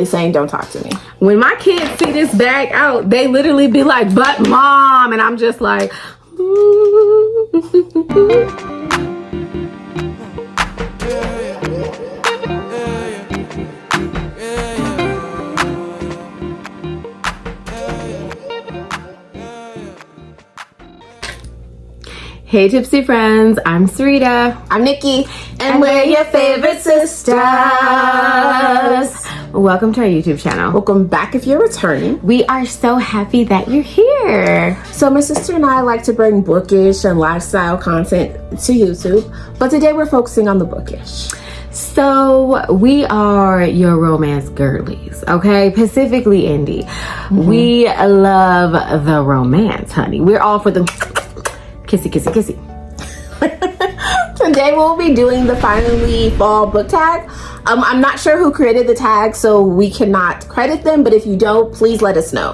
saying, don't talk to me. When my kids see this bag out, they literally be like, but mom, and I'm just like, Hey Gypsy friends, I'm Sarita. I'm Nikki, and we're your favorite sisters. Welcome to our YouTube channel. Welcome back if you're returning. We are so happy that you're here. So my sister and I like to bring bookish and lifestyle content to YouTube, but today we're focusing on the bookish. So we are your romance girlies, okay? Specifically indie. We love the romance, honey. We're all for the kissy, kissy, kissy. Today we'll be doing the Finally Fall book tag. I'm not sure who created the tag, so we cannot credit them, but if you don't, please let us know.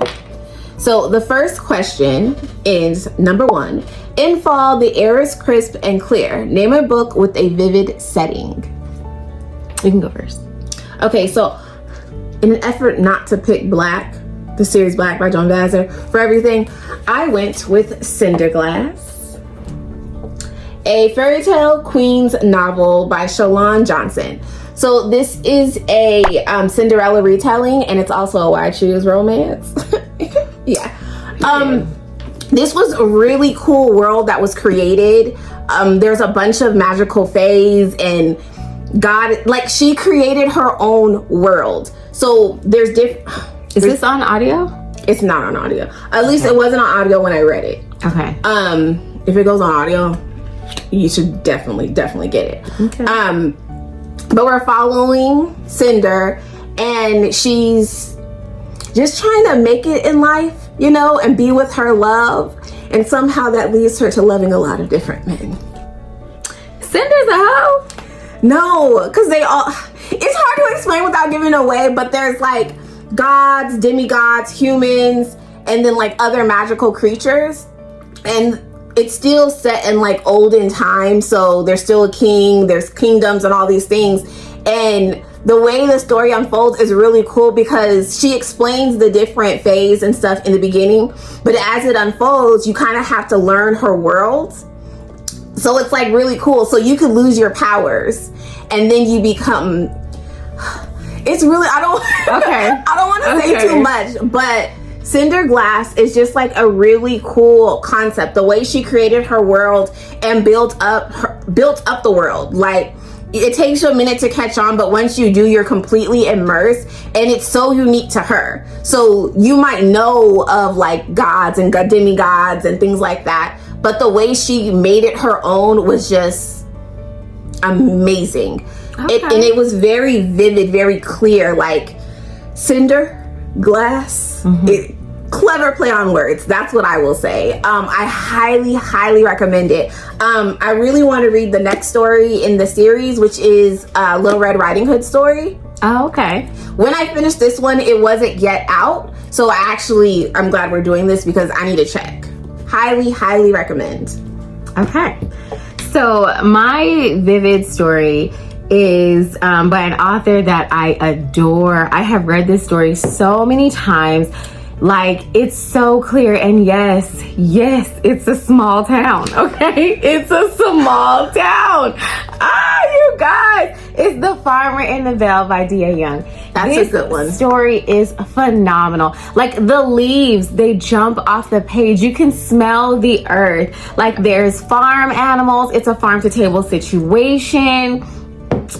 So the first question is number 1. In fall, the air is crisp and clear. Name a book with a vivid setting. You can go first. Okay, so in an effort not to pick Black, the series Black by John Vassar, for everything, I went with Cinderglass, a fairy tale queen's novel by Shalon Johnson. So this is a Cinderella retelling, and it's also a Why Choose romance. Yeah. This was a really cool world that was created. There's a bunch of magical fays, and God, like, she created her own world. So there's different. Is this on audio? It's not on audio. At least it wasn't on audio when I read it. Okay. If it goes on audio, you should definitely get it. Okay. But we're following Cinder, and she's just trying to make it in life, you know, and be with her love. And somehow that leads her to loving a lot of different men. Cinder's a hoe? No, because they all, it's hard to explain without giving away, but there's like gods, demigods, humans, and then like other magical creatures. And it's still set in like olden times, so there's still a king, there's kingdoms and all these things. And the way the story unfolds is really cool because she explains the different phase and stuff in the beginning, but as it unfolds, you kind of have to learn her world. So it's like really cool. So you could lose your powers and then you become, it's really, I don't want to say too much, but Cinderglass is just like a really cool concept. The way she created her world and built up the world. Like, it takes you a minute to catch on, but once you do, you're completely immersed, and it's so unique to her. So you might know of like gods and demigods and things like that, but the way she made it her own was just amazing. Okay. And it was very vivid, very clear, like Cinderglass. Clever play on words. That's what I will say. I highly recommend it. I really want to read the next story in the series, which is Little Red Riding Hood story. Oh, okay. When I finished this one, it wasn't yet out. So I'm glad we're doing this because I need to check. Highly recommend. Okay. So my vivid story is by an author that I adore. I have read this story so many times. Like, it's so clear, and yes, it's a small town, okay? It's a small town. You guys, it's The Farmer in the Vale by D.A. Young. That's a good one. This story is phenomenal. Like, the leaves, they jump off the page. You can smell the earth. Like, there's farm animals. It's a farm-to-table situation.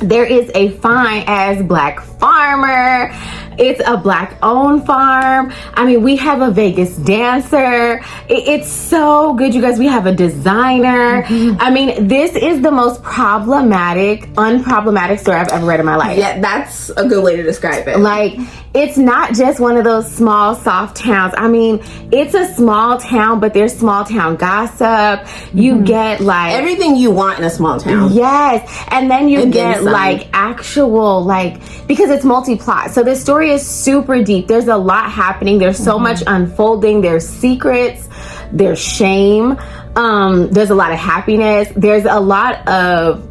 There is a fine-ass Black farmer. It's a Black-owned farm. I mean, we have a Vegas dancer. It's so good, you guys. We have a designer. I mean, this is the most unproblematic story I've ever read in my life. Yeah, that's a good way to describe it. Like, it's not just one of those small, soft towns. I mean, it's a small town, but there's small town gossip. You get like everything you want in a small town. Yes. And then you get like actual, like, because it's multi-plot. So this story is super deep. There's a lot happening. There's so much unfolding. There's secrets. There's shame. There's a lot of happiness. There's a lot of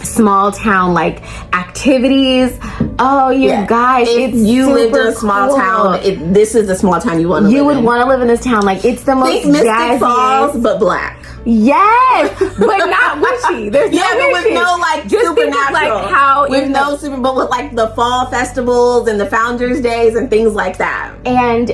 small town like activities. Oh, you guys, if it's you lived in a super small cool. town, this is the small town you want to live in. You would want to live in this town. Like, it's the most Think Mystic jazziest. Falls, but black. Yes, but not witchy. There's Yeah, no but with witches. no like Just think of, supernatural. like how with in no super, but with like the fall festivals and the Founders Days and things like that. And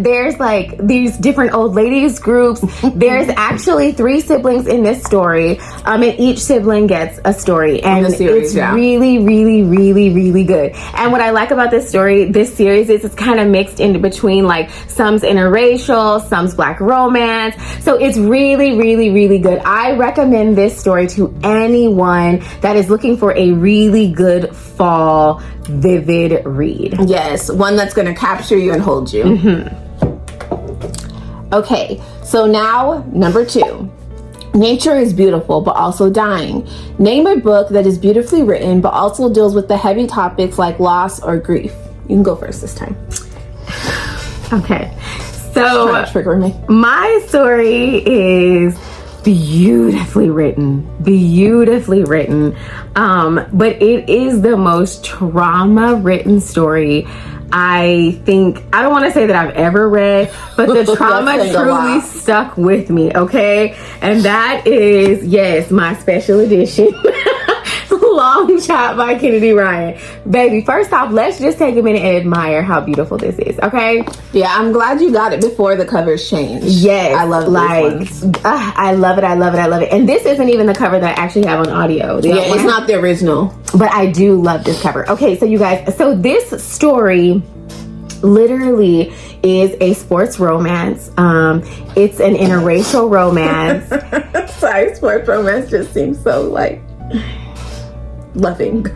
there's like these different old ladies groups. There's actually 3 siblings in this story, and each sibling gets a story, and series, it's really, really, really, really good. And what I like about this series is it's kind of mixed in between, like some's interracial, some's black romance. So it's really, really, really good. I recommend this story to anyone that is looking for a really good fall vivid read. Yes, one that's going to capture you and hold you. Okay, so now number 2. Nature is beautiful, but also dying. Name a book that is beautifully written, but also deals with the heavy topics like loss or grief. You can go first this time. Okay, so trigger me. My story is beautifully written, but it is the most trauma written story I don't want to say that I've ever read, but the trauma truly stuck with me, okay? And that is, yes, my special edition. Long Shot by Kennedy Ryan. Baby, first off, let's just take a minute and admire how beautiful this is, okay? Yeah, I'm glad you got it before the covers changed. Yes. I love these ones. I love it. And this isn't even the cover that I actually have on audio. Yeah, it's not the original. But I do love this cover. Okay, so you guys, so this story literally is a sports romance. It's an interracial romance. Sorry, sports romance just seems so like loving.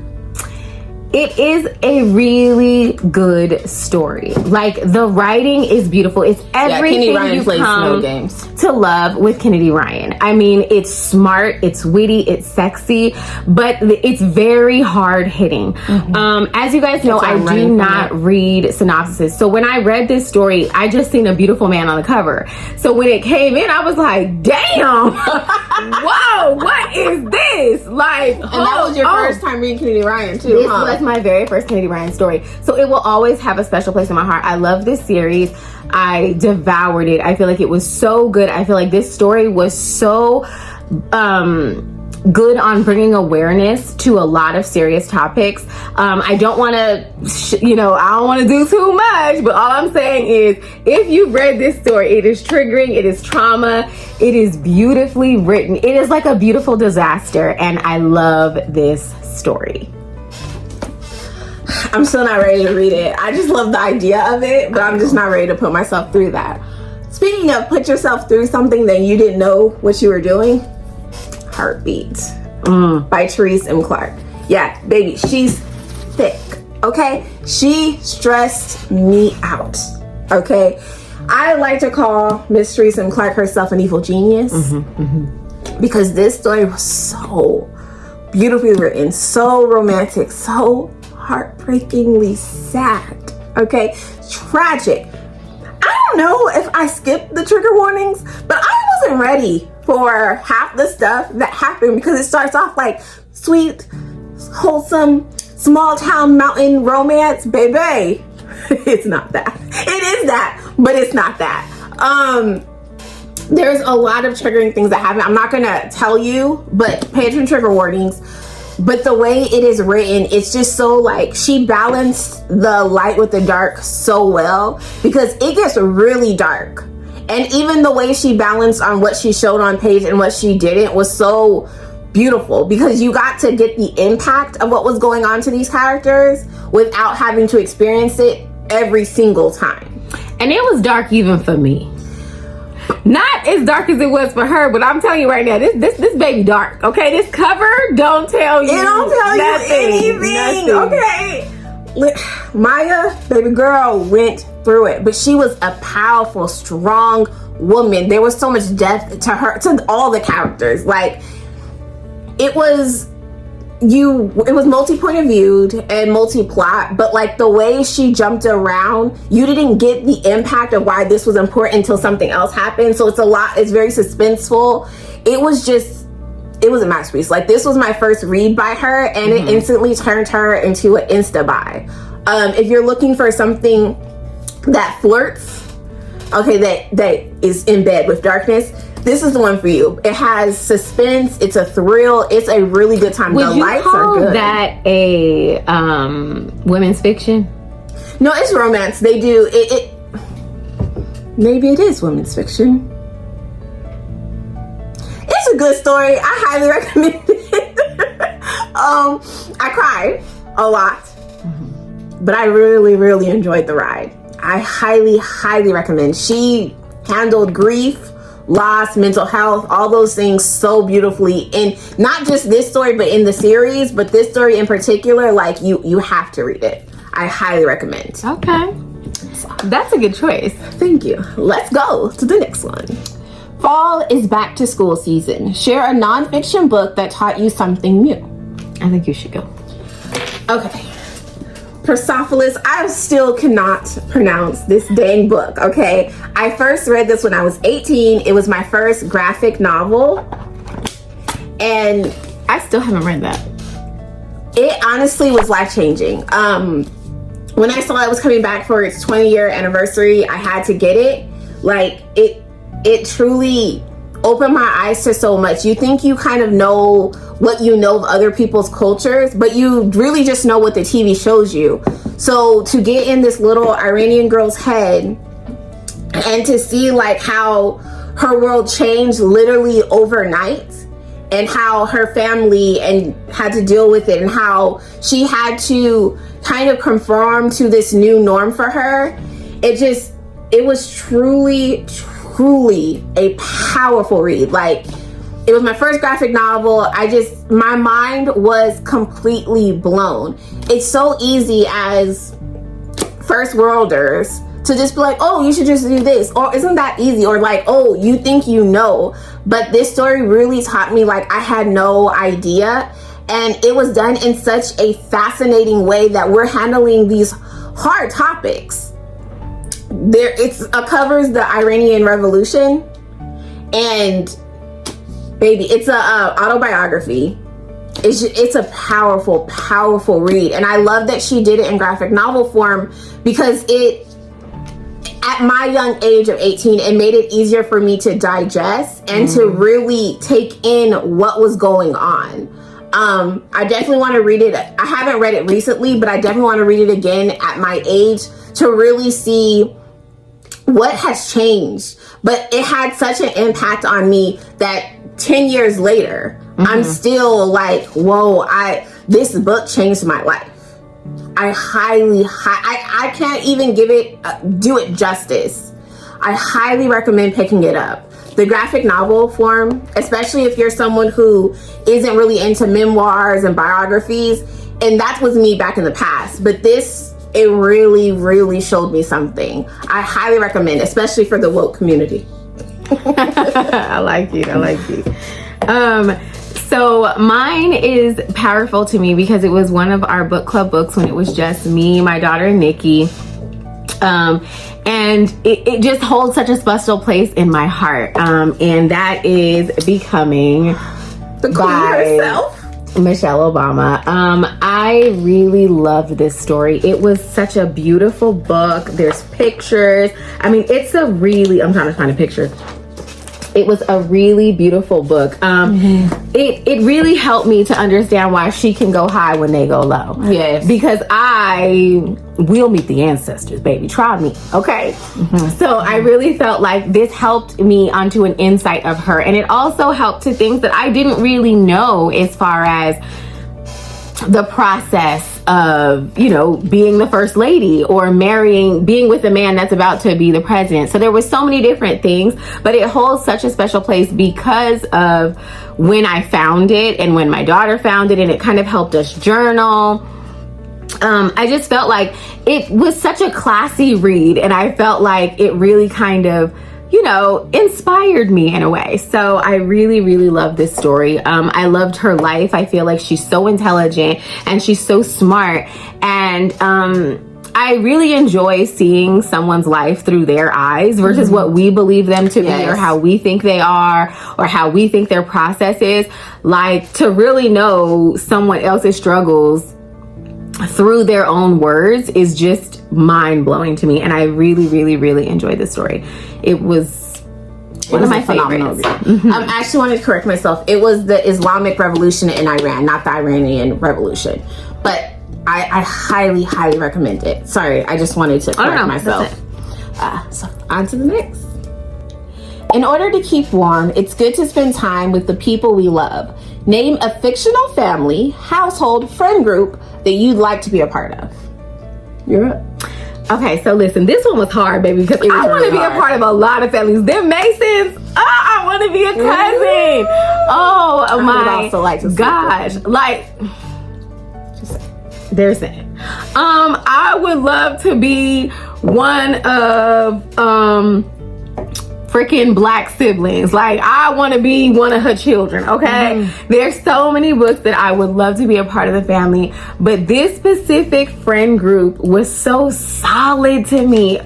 It is a really good story. Like, the writing is beautiful. It's everything you come to love with Kennedy Ryan. I mean, it's smart, it's witty, it's sexy, but it's very hard hitting. As you guys know, I do not read synopsises. So when I read this story, I just seen a beautiful man on the cover. So when it came in, I was like, damn, whoa, what is this? Like, and that was your first time reading Kennedy Ryan too, This was my very first Kennedy Ryan story. So it will always have a special place in my heart. I love this series. I devoured it. I feel like it was so good. I feel like this story was so good on bringing awareness to a lot of serious topics. I don't want to, I don't want to do too much, but all I'm saying is, if you've read this story, it is triggering, it is trauma, it is beautifully written. It is like a beautiful disaster, and I love this story. I'm still not ready to read it. I just love the idea of it, but I'm just not ready to put myself through that. Speaking of put yourself through something that you didn't know what you were doing, Heartbeat by Therese M. Clark. Yeah, baby, she's thick, okay? She stressed me out, okay? I like to call Miss Therese M. Clark herself an evil genius because this story was so beautifully written, so romantic, so heartbreakingly sad, okay? Tragic. I don't know if I skipped the trigger warnings, but I wasn't ready for half the stuff that happened because it starts off like sweet, wholesome, small town mountain romance, baby. It's not that. It is that, but it's not that. There's a lot of triggering things that happen. I'm not gonna tell you, but pay attention to trigger warnings. But the way it is written, it's just so like, she balanced the light with the dark so well, because it gets really dark. And even the way she balanced on what she showed on page and what she didn't was so beautiful, because you got to get the impact of what was going on to these characters without having to experience it every single time. And it was dark even for me. Not as dark as it was for her, but I'm telling you right now, this baby dark, okay? This cover don't tell you. It don't tell you anything, okay? Maya, baby girl, went through it, but she was a powerful, strong woman. There was so much depth to her, to all the characters. Like, it was multi-point of view and multi-plot, but like the way she jumped around, you didn't get the impact of why this was important until something else happened. So it's very suspenseful. it was a masterpiece. Like, this was my first read by her, and it instantly turned her into an insta buy. If you're looking for something that flirts, okay, that is in bed with darkness, this is the one for you. It has suspense. It's a thrill. It's a really good time. Would you call that a women's fiction? No, it's romance. They do it. Maybe it is women's fiction. It's a good story. I highly recommend it. I cried a lot, but I really, really enjoyed the ride. I highly, highly recommend. She handled grief, loss, mental health, all those things so beautifully. And not just this story, but in the series, but this story in particular, like, you have to read it. I highly recommend. Okay. That's a good choice. Thank you. Let's go to the next one. Fall is back to school season. Share a nonfiction book that taught you something new. I think you should go. Okay. Persepolis, I still cannot pronounce this dang book, okay? I first read this when I was 18. It was my first graphic novel. And I still haven't read that. It honestly was life-changing. When I saw it was coming back for its 20-year anniversary, I had to get it. Like, it truly opened my eyes to so much. You think you kind of know what you know of other people's cultures, but you really just know what the TV shows you. So to get in this little Iranian girl's head and to see like how her world changed literally overnight, and how her family and had to deal with it, and how she had to kind of conform to this new norm for her. It was truly a powerful read. Like, it was my first graphic novel. My mind was completely blown. It's so easy as first worlders to just be like, oh, you should just do this, or isn't that easy, or like, oh, you think you know. But this story really taught me, like, I had no idea, and it was done in such a fascinating way that we're handling these hard topics. It covers the Iranian Revolution, and baby, it's a autobiography. It's a powerful read, and I love that she did it in graphic novel form, because at my young age of 18, it made it easier for me to digest and to really take in what was going on. I definitely want to read it. I haven't read it recently, but I definitely want to read it again at my age to really see what has changed. But it had such an impact on me that 10 years later, I'm still like, whoa, this book changed my life. I can't even do it justice. I highly recommend picking it up. The graphic novel form, especially if you're someone who isn't really into memoirs and biographies, and that was me back in the past, but it really, really showed me something. I highly recommend, especially for the woke community. I like you. So mine is powerful to me because it was one of our book club books when it was just me, my daughter, and Nikki. And it just holds such a special place in my heart. And that is Becoming the Queen herself. Michelle Obama. I really loved this story. It was such a beautiful book. There's pictures. I mean, I'm trying to find a picture. It was a really beautiful book. It really helped me to understand why she can go high when they go low. Yes. Because I will meet the ancestors, baby. Try me, okay? So I really felt like this helped me onto an insight of her. And it also helped to things that I didn't really know as far as the process of, being the first lady or being with a man that's about to be the president. So there was so many different things, but it holds such a special place because of when I found it and when my daughter found it, and it kind of helped us journal. I just felt like it was such a classy read, and I felt like it really kind of inspired me in a way. So I really, really love this story. I loved her life. I feel like she's so intelligent and she's so smart. And I really enjoy seeing someone's life through their eyes versus what we believe them to be or how we think they are or how we think their process is. Like, to really know someone else's struggles through their own words is just mind-blowing to me. And I really, really, really enjoyed this story. It was one of my favorites. I actually wanted to correct myself. It was the Islamic Revolution in Iran, not the Iranian Revolution. But I highly, highly recommend it. Sorry, I just wanted to correct myself. So on to the next. In order to keep warm, it's good to spend time with the people we love. Name a fictional family, household, friend group that you'd like to be a part of. You're up. Okay, so listen, this one was hard, baby, because I want to be a part of a lot of families. Them Masons, I want to be a cousin. Oh my gosh. Like, they're saying, I would love to be one of freaking black siblings. Like, I want to be one of her children, okay? There's so many books that I would love to be a part of the family, but this specific friend group was so solid to me.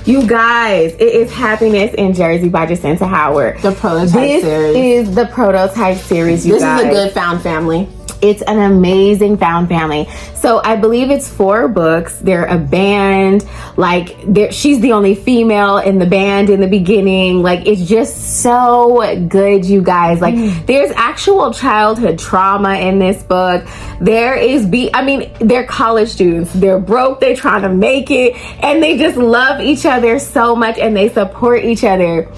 You guys, it is Happiness in Jersey by Jacinta Howard. The Prototype This series. is the Prototype series, you This guys. is a good found family. It's an amazing found family. So I believe it's 4 books. They're a band. Like, she's the only female in the band in the beginning. Like, it's just so good, you guys. Like, there's actual childhood trauma in this book. There is they're college students. They're broke. They're trying to make it. And they just love each other so much and they support each other.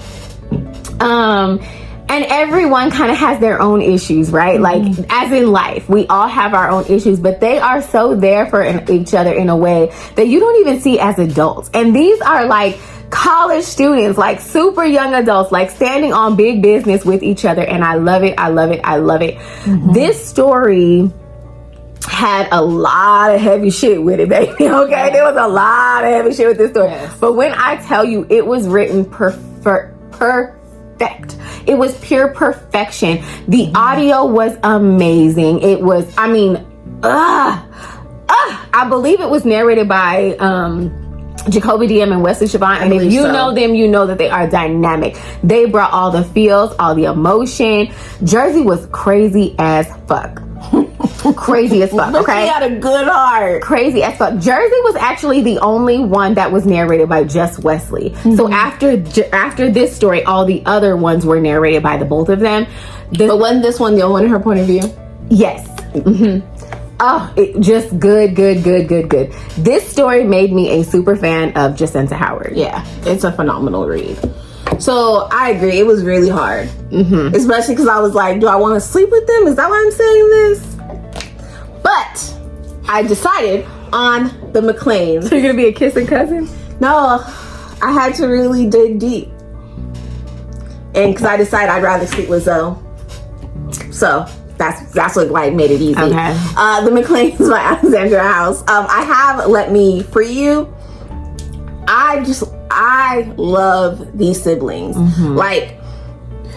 And everyone kind of has their own issues, right? Like, as in life, we all have our own issues, but they are so there for each other in a way that you don't even see as adults. And these are like college students, like super young adults, like standing on big business with each other. And I love it. I love it. I love it. This story had a lot of heavy shit with it, baby. Okay, there was a lot of heavy shit with this story. But when I tell you, it was written perfect. It was pure perfection. The audio was amazing. It was, I believe it was narrated by Jacoby DM and Wesley Siobhan. And if you know them, you know that they are dynamic. They brought all the feels, all the emotion. Jersey was crazy as fuck. Crazy as fuck, okay? She had a good heart. Crazy as fuck. Jersey was actually the only one that was narrated by just Wesley. So after this story, all the other ones were narrated by the both of them. But wasn't this one the only one in her point of view? Yes. Oh, just good. This story made me a super fan of Jacinta Howard. Yeah, it's a phenomenal read. So I agree, it was really hard. Especially because I was like, do I want to sleep with them? Is that why I'm saying this? But I decided on the McLeans. So you're gonna be a kissing cousin? No, I had to really dig deep. And because I decided I'd rather sleep with Zoe. So that's what like made it easy. Okay. The McLeans by Alexandra House. I have Let Me Free You. I love these siblings. Like,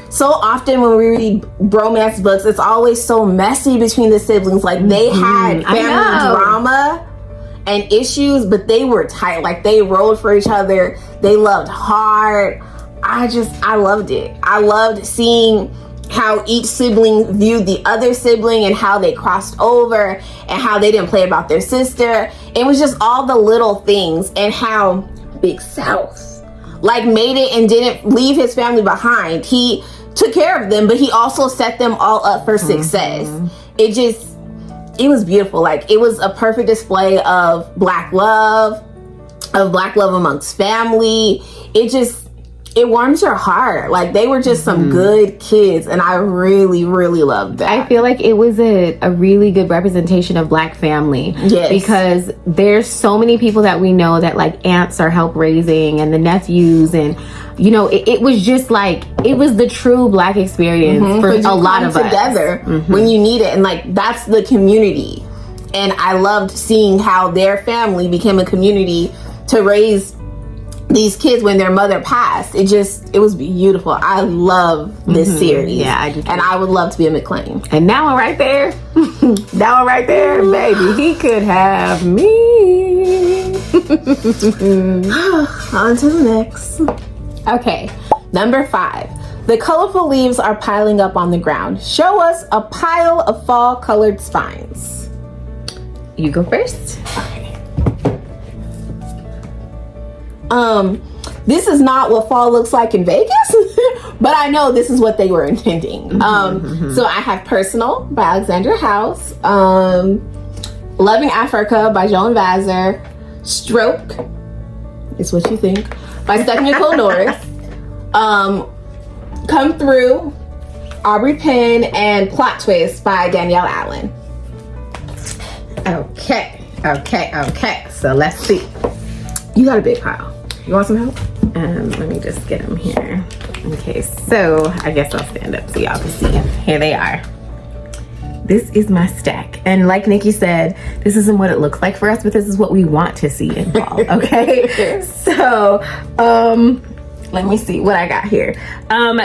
so often when we read romance books, it's always so messy between the siblings. Like, they had family drama and issues, but they were tight. Like, they rode for each other. They loved hard. I loved it. I loved seeing how each sibling viewed the other sibling and how they crossed over and how they didn't play about their sister. It was just all the little things, and how Big South like made it and didn't leave his family behind. He took care of them, but he also set them all up for success. It was beautiful. Like, it was a perfect display of black love amongst family. It warms your heart. Like, they were just some good kids, and I really, really loved that. I feel like it was a really good representation of black family. Yes. Because there's so many people that we know that like aunts are help raising and the nephews, and you know, it was just like, it was the true black experience for a lot of us. Together when you need it, and like, that's the community. And I loved seeing how their family became a community to raise these kids when their mother passed. It was beautiful. I love this series. Yeah, I do too. And I would love to be a McLean. And that one right there, that one right there, baby, he could have me. On to the next. Okay, number 5. The colorful leaves are piling up on the ground. Show us a pile of fall-colored spines. You go first. Okay. This is not what fall looks like in Vegas, but I know this is what they were intending. So I have Personal by Alexandra House, Loving Africa by Joan Vazer, Stroke is What You Think by Stephanie Nicole Norris, Come Through, Aubrey Penn, and Plot Twist by Danielle Allen. Okay. So let's see. You got a big pile. You want some help? Let me just get them here. Okay, so I guess I'll stand up so y'all can see them. Here they are. This is my stack. And like Nikki said, this isn't what it looks like for us, but this is what we want to see in fall, okay? So, let me see what I got here.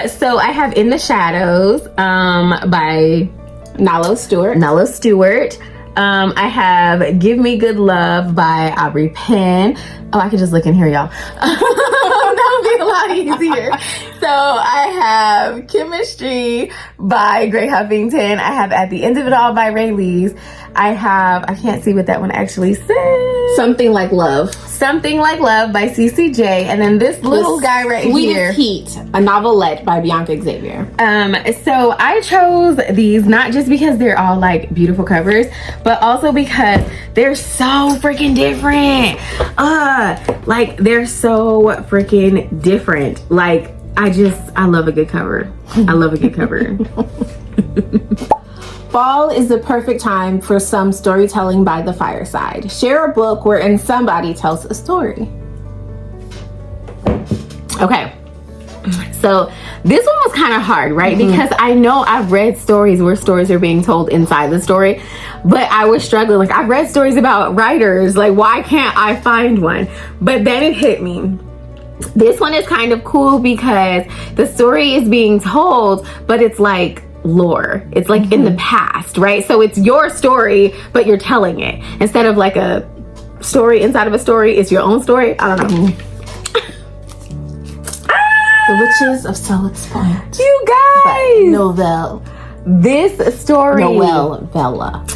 So I have In the Shadows by Nalo Stewart. I have Give Me Good Love by Aubrey Penn. Oh, I could just look in here, y'all. That would be a lot easier. So I have Chemistry by Gray Huffington. I have At the End of It All by Ray Lees. I can't see what that one actually says. Something Like Love by CCJ. And then this little guy right here. Sweetest Heat, a novelette by Bianca Xavier. So I chose these not just because they're all like beautiful covers, but also because they're so freaking different. Like they're so freaking different. Like I love a good cover. I love a good cover. Fall is the perfect time for some storytelling by the fireside. Share a book wherein somebody tells a story. Okay. So this one was kind of hard, right? Because I know I've read stories where stories are being told inside the story, but I was struggling. Like I've read stories about writers. Like why can't I find one? But then it hit me. This one is kind of cool because the story is being told, but it's like lore. It's like in the past, right? So it's your story, but you're telling it. Instead of like a story inside of a story, it's your own story. I don't know. The Witches of Solix Point. You guys! Novelle. This story. Novella.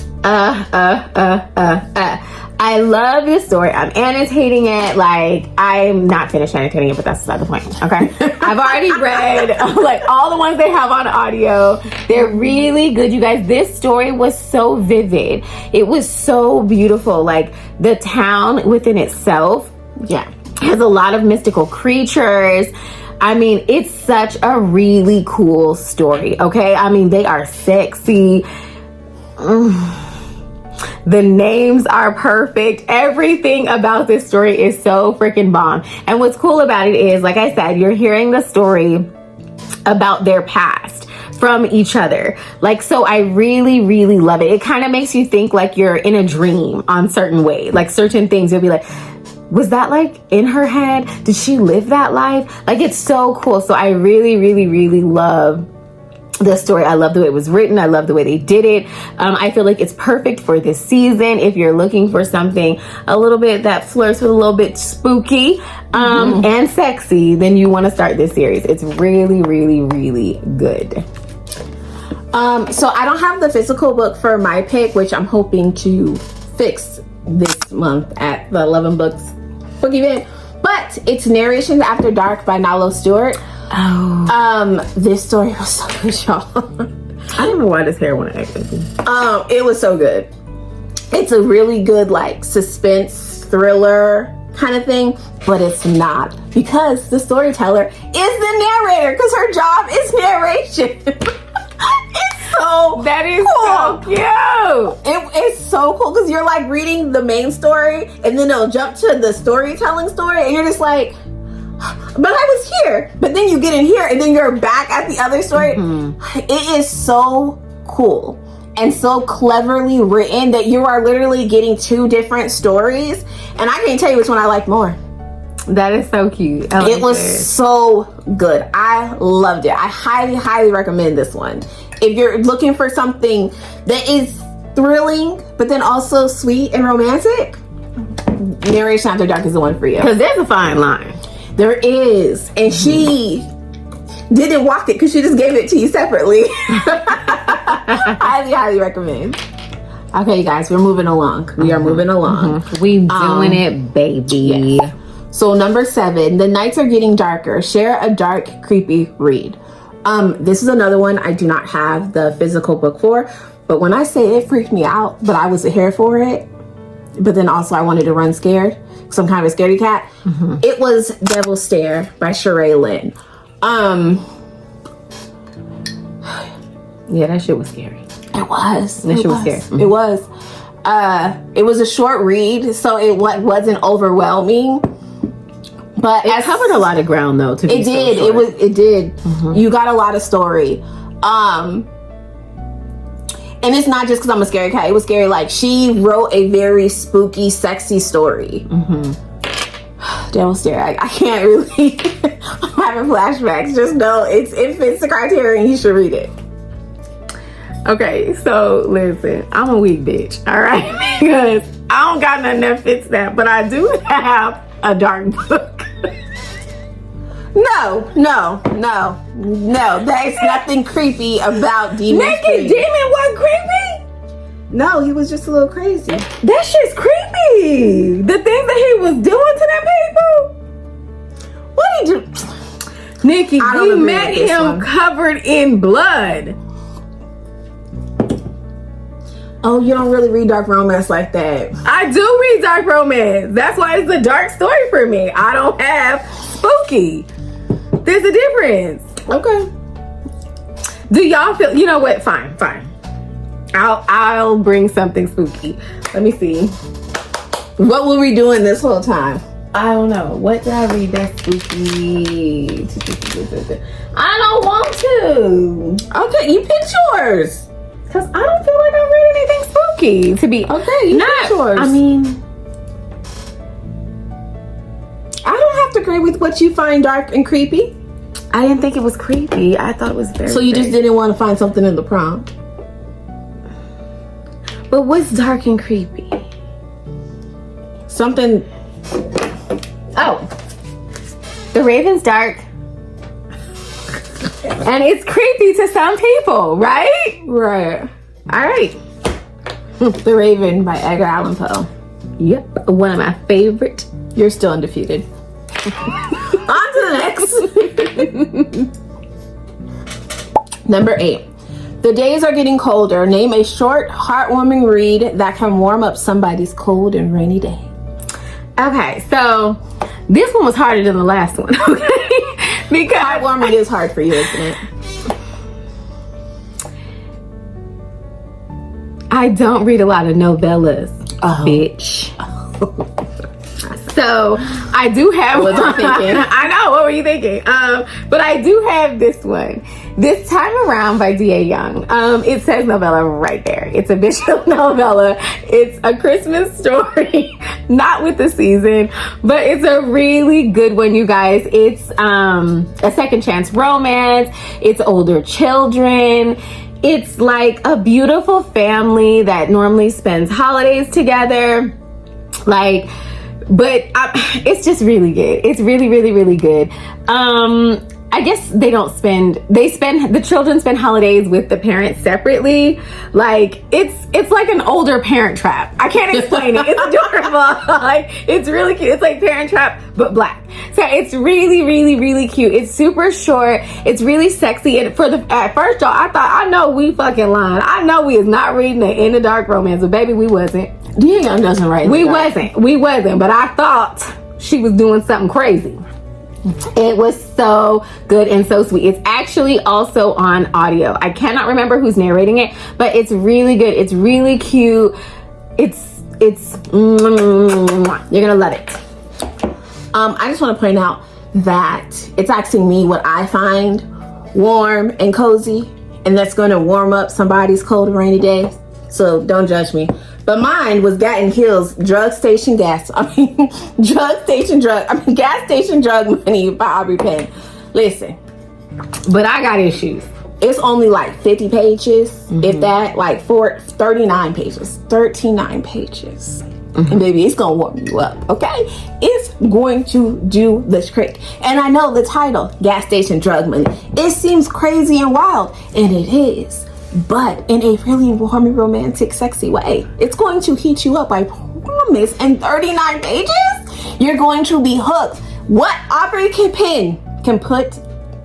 I love this story. I'm annotating it. Like, I'm not finished annotating it, but that's beside the point. Okay. I've already read like all the ones they have on audio. They're really good, you guys. This story was so vivid. It was so beautiful. Like the town within itself, has a lot of mystical creatures. I mean, it's such a really cool story. Okay. I mean, they are sexy. The names are perfect. Everything about this story is so freaking bomb. And what's cool about it is, like I said, you're hearing the story about their past from each other. Like, so I really, really love it. It kind of makes you think like you're in a dream on certain way. Like certain things, you'll be like, was that like in her head? Did she live that life? Like, it's so cool. So I really, really, really love the story. I love the way it was written. I love the way they did it. I feel like it's perfect for this season. If you're looking for something a little bit that flirts with a little bit spooky and sexy, then you want to start this series. It's really, really, really good. So I don't have the physical book for my pick, which I'm hoping to fix this month at the 11 Books book event. But it's Narrations After Dark by Nalo Stewart. This story was so good, y'all. I don't know why this hair went extra. It was so good. It's a really good like suspense thriller kind of thing, but it's not, because the storyteller is the narrator, because her job is narration. It's so that is cool. So cute. It's so cool because you're like reading the main story and then it'll jump to the storytelling story and you're just like, but I was here. But then you get in here and then you're back at the other story. It is so cool and so cleverly written that you are literally getting two different stories. And I can't tell you which one I like more. That is so cute. I like It was so good. I loved it. I highly, highly recommend this one. If you're looking for something that is thrilling, but then also sweet and romantic, Narration After Dark is the one for you. Because there's a fine line. There is. And she didn't walk it because she just gave it to you separately. Highly, highly recommend. Okay, you guys, we're moving along. We are moving along. We doing it, baby. Yes. So number 7, the nights are getting darker. Share a dark, creepy read. This is another one I do not have the physical book for, but when I say it freaked me out, but I was here for it, but then also I wanted to run scared, because I'm kind of a scaredy cat. It was Devil's Stare by Sheree Lynn. Yeah, that shit was scary. It was. That shit was scary. It was. It was a short read, so it wasn't overwhelming. But It covered a lot of ground, though. To be it so did. short. It did. You got a lot of story. And it's not just because I'm a scary cat. It was scary. Like, she wrote a very spooky, sexy story. Devil's Stare. I can't really. I'm having flashbacks. Just know it fits the criteria, and you should read it. Okay, so listen, I'm a weak bitch, all right? Because I don't got nothing that fits that, but I do have a dark book. No. There's nothing creepy about Demon Naked Street. Demon wasn't creepy? No, he was just a little crazy. That shit's creepy. The things that he was doing to them people. What did he do? Nikki, I don't we agree met with this him one. covered in blood. Oh, you don't really read dark romance like that. I do read dark romance. That's why it's a dark story for me. I don't have spooky. There's a difference. Okay. Do y'all feel, you know what? Fine. I'll bring something spooky. Let me see. What were we doing this whole time? I don't know. What did I read that's spooky? I don't want to. Okay, you pick yours. Because I don't feel like I read anything spooky to be. Okay, you pick yours. I mean, I don't have to agree with what you find dark and creepy. I didn't think it was creepy. I thought it was very. So you just didn't want to find something in the prompt. But what's dark and creepy? Something. Oh, The Raven's dark. And it's creepy to some people, right? Right. All right. The Raven by Edgar Allan Poe. Yep, one of my favorite. You're still undefeated. On to the next. Number 8. The days are getting colder. Name a short, heartwarming read that can warm up somebody's cold and rainy day. Okay, so this one was harder than the last one, okay? Because Heartwarming is hard for you, isn't it? I don't read a lot of novellas, bitch. So I do have. What was I thinking? I know. What were you thinking? But I do have this one. This Time Around by D.A. Young. It says novella right there. It's a visual novella. It's a Christmas story, not with the season, but it's a really good one, you guys. It's a second chance romance. It's older children. It's like a beautiful family that normally spends holidays together. Like, but it's just really good. It's really, really, really good. I guess the children spend holidays with the parents separately. Like, it's like an older Parent Trap. I can't explain it. It's adorable. Like, it's really cute. It's like Parent Trap, but black. So it's really, really, really cute. It's super short. It's really sexy. And at first, y'all, I thought, I know we fucking lying. I know we is not reading the In the Dark romance, but baby, we wasn't. D.A. Young doesn't write. We wasn't, but I thought she was doing something crazy. It was so good and so sweet. It's actually also on audio. I cannot remember who's narrating it, but it's really good. It's really cute. It's you're gonna love it. I just want to point out that it's asking me what I find warm and cozy, and that's going to warm up somebody's cold and rainy days. So don't judge me. But mine was Gatton Hill's Gas Station Drug Money by Aubrey Penn. Listen. But I got issues. It's only like 50 pages, if that, like 39 pages. 39 pages. And baby, it's gonna warm you up, okay? It's going to do the trick. And I know the title, Gas Station Drug Money. It seems crazy and wild, and it is. But in a really warm, romantic, sexy way. It's going to heat you up, I promise. In 39 pages, you're going to be hooked. What Aubrey Penn can put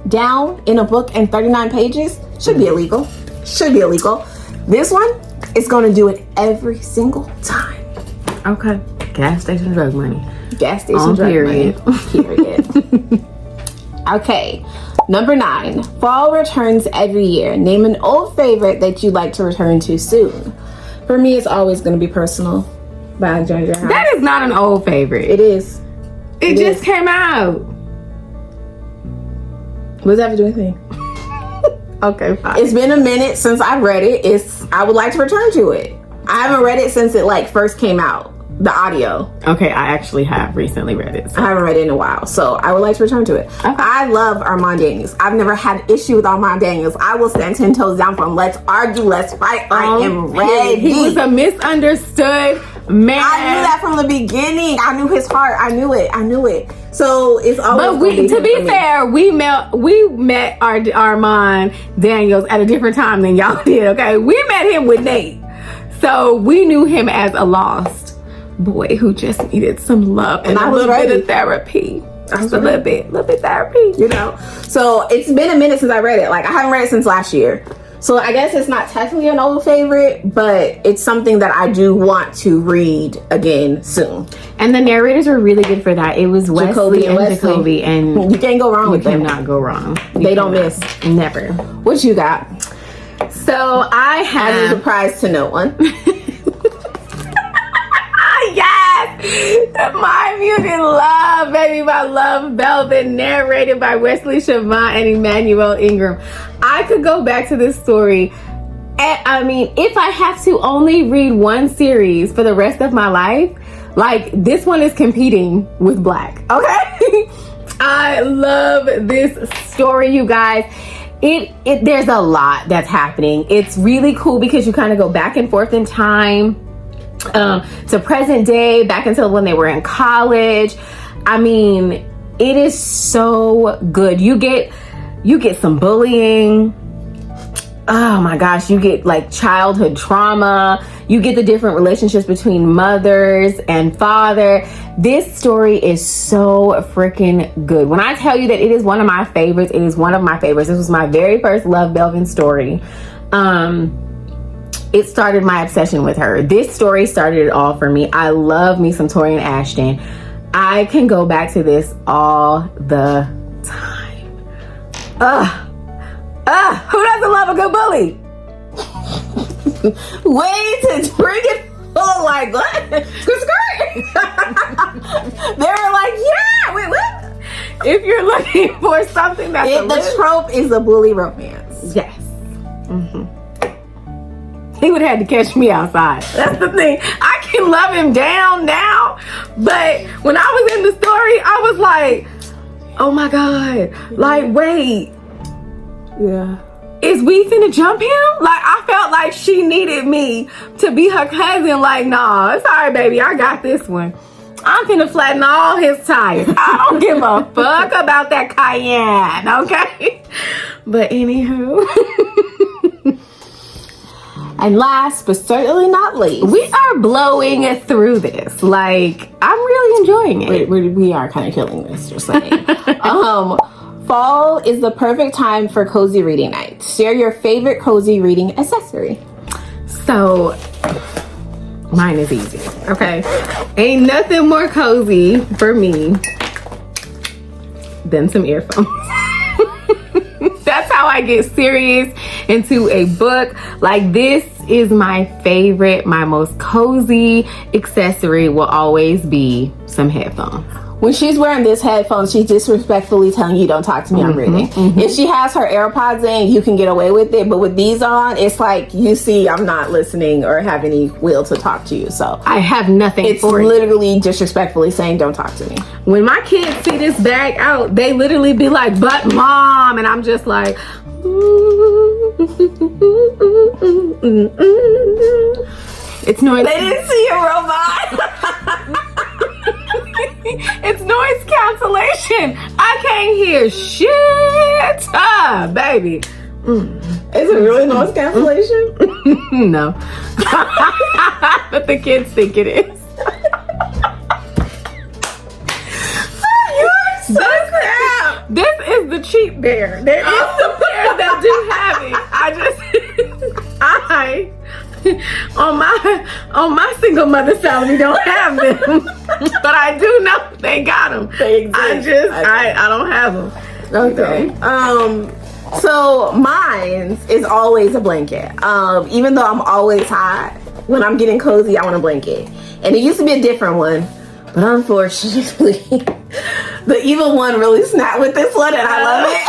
down in a book in 39 pages should be illegal. Should be illegal. This one is going to do it every single time. Okay. Gas station drug money. Gas station drug period. money. Period. Okay. Number 9. Fall returns every year. Name an old favorite that you'd like to return to soon. For me, it's always going to be Personal by Ginger House. That is not an old favorite. It is. It just came out. What does that have to do with me? Okay, fine. It's been a minute since I read it. I would like to return to it. I haven't read it since it like first came out. The audio. Okay, I actually have recently read it. So. I haven't read it in a while, so I would like to return to it. Okay. I love Armand Daniels. I've never had issue with Armand Daniels. I will stand 10 toes down for him. Let's argue, let's fight. I am ready. He was a misunderstood man. I knew that from the beginning. I knew his heart. I knew it. So it's always. But to be fair, we met Armand Daniels at a different time than y'all did. Okay, we met him with Nate, so we knew him as a lost boy who just needed some love and a little bit of therapy. Just a little bit therapy, you know. So it's been a minute since I read it. Like I haven't read it since last year. So I guess it's not technically an old favorite, but it's something that I do want to read again soon. And the narrators were really good for that. It was Wesley and Jacoby, and you can't go wrong with them. You cannot go wrong. They don't miss. Never. What you got? So I have as a surprise to no one. Yes! My Mutant Love, baby, by Love Velvet, narrated by Wesley Siobhan and Emmanuel Ingram. I could go back to this story. I mean, if I have to only read one series for the rest of my life, like this one is competing with Black, okay? I love this story, you guys. There's a lot that's happening. It's really cool because you kind of go back and forth in time. To present day, back until when they were in college. I mean, it is so good. You get some bullying. Oh my gosh, you get like childhood trauma. You get the different relationships between mothers and father. This story is so freaking good. When I tell you that it is one of my favorites, it is one of my favorites. This was my very first Love Belvin story. It started my obsession with her. This story started it all for me. I love me some Torian Ashton. I can go back to this all the time. Who doesn't love a good bully? Wait to bring it full, like what? They were like, yeah, wait, what? If you're looking for something that's the trope is a bully romance. Yes. Mm-hmm. He would have had to catch me outside. That's the thing. I can love him down now, but when I was in the story, I was like, oh my God, like, wait. Yeah. Is we finna jump him? Like, I felt like she needed me to be her cousin. Like, nah, it's all right, baby. I got this one. I'm finna flatten all his tires. I don't give a fuck about that Cayenne, okay? But anywho. And last, but certainly not least, we are blowing through this. Like, I'm really enjoying it. We are kind of killing this, just saying. Fall is the perfect time for cozy reading night. Share your favorite cozy reading accessory. So, mine is easy, okay? Ain't nothing more cozy for me than some earphones. That's how I get serious into a book. Like, this is my favorite, my most cozy accessory will always be some headphones. When she's wearing this headphone, she's disrespectfully telling you, don't talk to me, I'm reading. If she has her AirPods in, you can get away with it. But with these on, it's like, you see, I'm not listening or have any will to talk to you. So I have nothing it's for you. literally disrespectfully saying, don't talk to me. When my kids see this bag out, they literally be like, but mom, and I'm just like, it's noise. They didn't see a robot. It's noise cancellation. I can't hear shit, baby. Is it really noise cancellation? No. But the kids think it is. You're so crap. This is the cheap bear. There is some bears that do have it. On my single mother salary don't have them. But I do know they got them. They exist. I don't have them. Okay. So mine is always a blanket. Even though I'm always hot, when I'm getting cozy, I want a blanket. And it used to be a different one, but unfortunately, the evil one really snapped with this one, and I love it.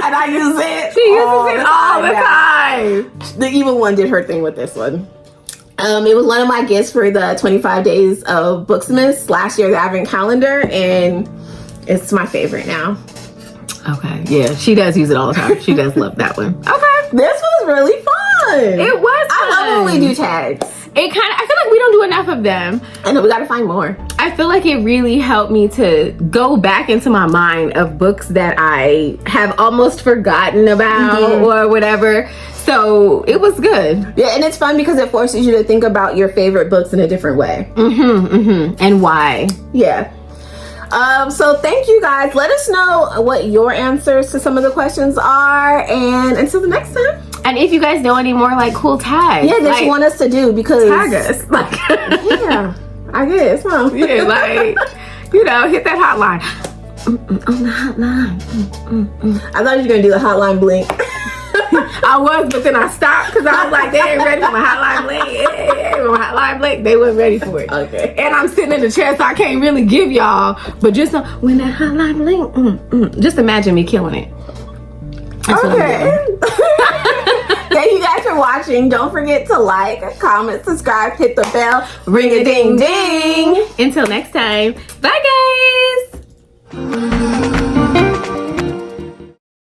And I use it. She uses it all the time. The evil one did her thing with this one. It was one of my gifts for the 25 days of Booksmiths last year, the Advent calendar, and it's my favorite now. Okay, yeah, she does use it all the time. She does love that one. Okay, this was really fun. It was fun. I love when we do tags. It kind of, I feel like we don't do enough of them. I know, we gotta find more. I feel like it really helped me to go back into my mind of books that I have almost forgotten about or whatever. So it was good. Yeah, and it's fun because it forces you to think about your favorite books in a different way. And why. Yeah. So thank you guys. Let us know what your answers to some of the questions are. And until the next time. And if you guys know any more like cool tags. Yeah, that you want us to do, because tag us. Like, yeah, I guess. Huh? Yeah, like, you know, hit that hotline. On the hotline. I thought you were going to do the hotline blink. I was, but then I stopped because I was like, they ain't ready for my hotline blink. My hotline blink, they weren't ready for it. Okay. And I'm sitting in the chair, so I can't really give y'all. But just when that hotline blink, just imagine me killing it. That's okay. Thank you guys for watching. Don't forget to like, comment, subscribe, hit the bell, ring a ding ding. Until next time, bye guys.